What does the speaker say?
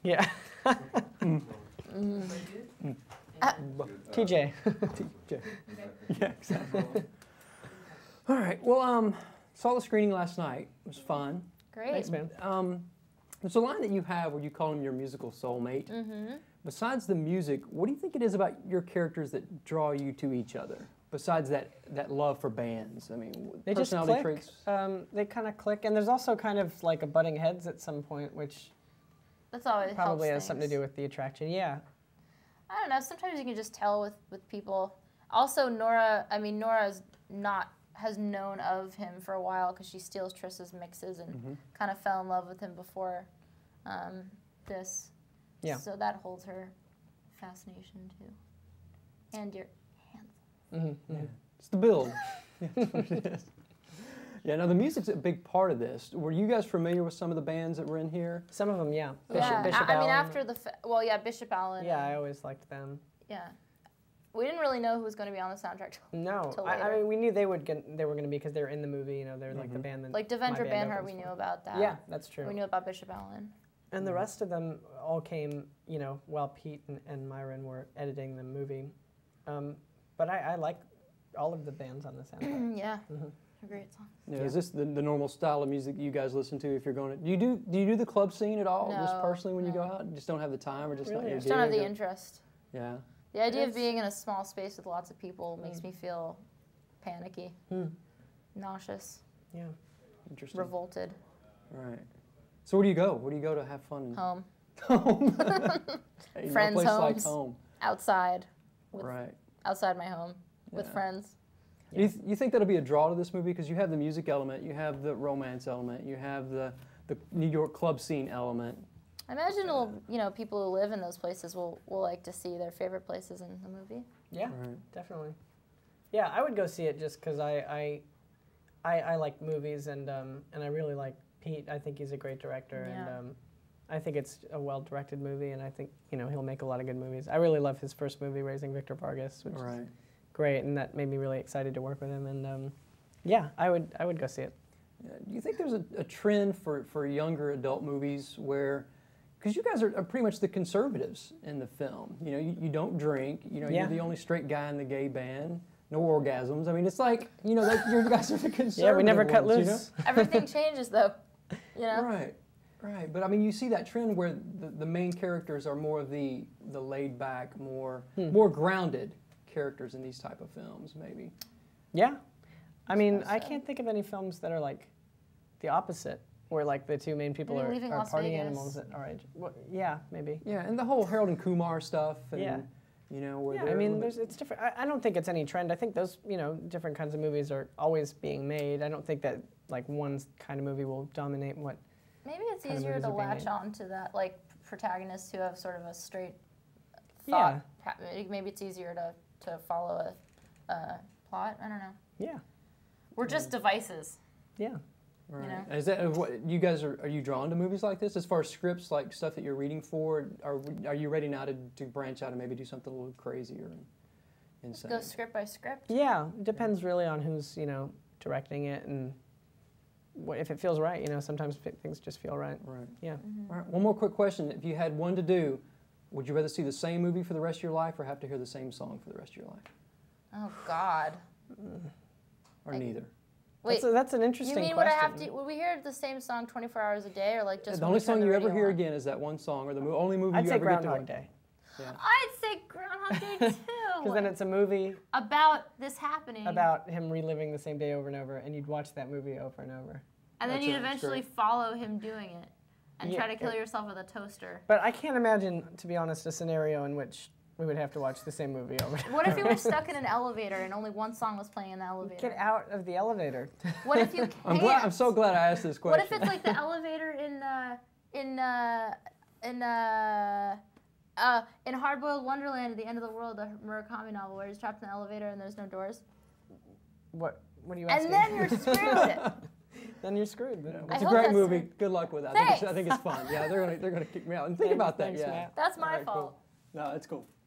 Yeah. TJ. TJ. Yeah, exactly. All right. Well, saw the screening last night. It was fun. Great. Thanks, man. There's a line that you have where you call him your musical soulmate. Mm-hmm. Besides the music, what do you think it is about your characters that draw you to each other? Besides that love for bands, I mean, They just personality click. traits. They kind of click, and there's also kind of like a butting heads at some point, which That's always probably has helps something to things. do with the attraction. Yeah. I don't know. Sometimes you can just tell with people. Also, Nora. I mean, Nora's has known of him for a while because she steals Triss's mixes and kind of fell in love with him before this. Yeah. So that holds her fascination too. And you're handsome. Mm-hmm. Yeah. It's the build. Yeah, that's what it is. Yeah, now the music's a big part of this. Were you guys familiar with some of the bands that were in here? Some of them, yeah. Yeah. Bishop I mean, Allen. after the Bishop Allen. Yeah, I always liked them. Yeah. We didn't really know who was going to be on the soundtrack. No, till I later. mean, we knew they were going to be because they were in the movie. You know, they're like the band that Like my Devendra band Banhart, opens we for. knew about that. Yeah, that's true. We knew about Bishop Allen. And the rest of them all came, you know, while Pete and Myron were editing the movie. But I like all of the bands on the soundtrack. Yeah, they're great songs. Yeah, is this the normal style of music you guys listen to if you're going to... Do you do the club scene at all, just No, personally when you go no. out? Just don't have the time or just not Really? your Just don't have gig, the or- interest. Yeah. The idea of being in a small space with lots of people makes me feel panicky, nauseous, Yeah. Interesting. revolted. Right. So where do you go? Where do you go to have fun? Home, Home. Hey, Friends' no place like homes. home. outside, Right. outside my home, with Yeah. friends. You think that'll be a draw to this movie? Because you have the music element, you have the romance element, you have the New York club scene element. I imagine people who live in those places will like to see their favorite places in the movie. Yeah, Right. definitely. Yeah, I would go see it just because I like movies and I really like Pete. I think he's a great director Yeah. and I think it's a well-directed movie and I think he'll make a lot of good movies. I really love his first movie, Raising Victor Vargas, which is great, and that made me really excited to work with him. And yeah, I would go see it. Do you think there's a trend for younger adult movies where, because you guys are pretty much the conservatives in the film. You know, you don't drink. You know, you're the only straight guy in the gay band. No orgasms. I mean, it's like, you guys are the conservative Yeah, we never cut ones, loose. Everything changes though, Right. But I mean, you see that trend where the main characters are more of the laid back, more grounded characters in these type of films, maybe. Yeah. I mean, I can't think of any films that are like the opposite, where like the two main people Maybe are Leaving Las party Vegas. animals at our age. Well, yeah, maybe. Yeah, and the whole Harold and Kumar stuff, and Yeah. where Yeah, they're I mean, a little it's different. I don't think it's any trend. I think those, different kinds of movies are always being made. I don't think that like one kind of movie will dominate what. Maybe it's kind of easier movies to are being latch made. on to that, like protagonists who have sort of a straight thought. Maybe it's easier to follow a plot. I don't know. Yeah. We're just devices. Yeah. Right. You know? Is that what you guys are you drawn to movies like this as far as scripts, like stuff that you're reading for? Are you ready now to branch out and maybe do something a little crazier and insane? Go script by script. Yeah. It depends really on who's directing it and if it feels right. Sometimes things just feel right. Right. Yeah. All right. One more quick question: if you had one to do, would you rather see the same movie for the rest of your life, or have to hear the same song for the rest of your life, Oh God. or neither? Wait. That's an interesting You mean question. would I have to? Would we hear the same song 24 hours a day, or like just The when only we turn song the you ever radio hear on? again is that one song, or the only movie I'd you say ever get to Groundhog watch. Day. Yeah. I'd say Groundhog Day too. Because then it's a movie about this happening. about him reliving the same day over and over, and you'd watch that movie over and over. And then That's you'd it, it's eventually great. follow him doing it and Yeah, try to kill yourself with a toaster. But I can't imagine, to be honest, a scenario in which we would have to watch the same movie over and over. What if you were stuck in an elevator and only one song was playing in the elevator? Get out of the elevator. What if you can't? I'm so glad I asked this question. What if it's like the elevator in Hard Boiled Wonderland at the End of the World, the Murakami novel, where he's trapped in the elevator and there's no doors? What are you asking? And then you're screwed. Then you're screwed. Then. It's a hope great that's- movie. Good luck with that. I think it's fun. Yeah, they're gonna kick me out. And think about that. Thanks, Yeah. Matt. That's my All right, fault. cool. No, it's cool.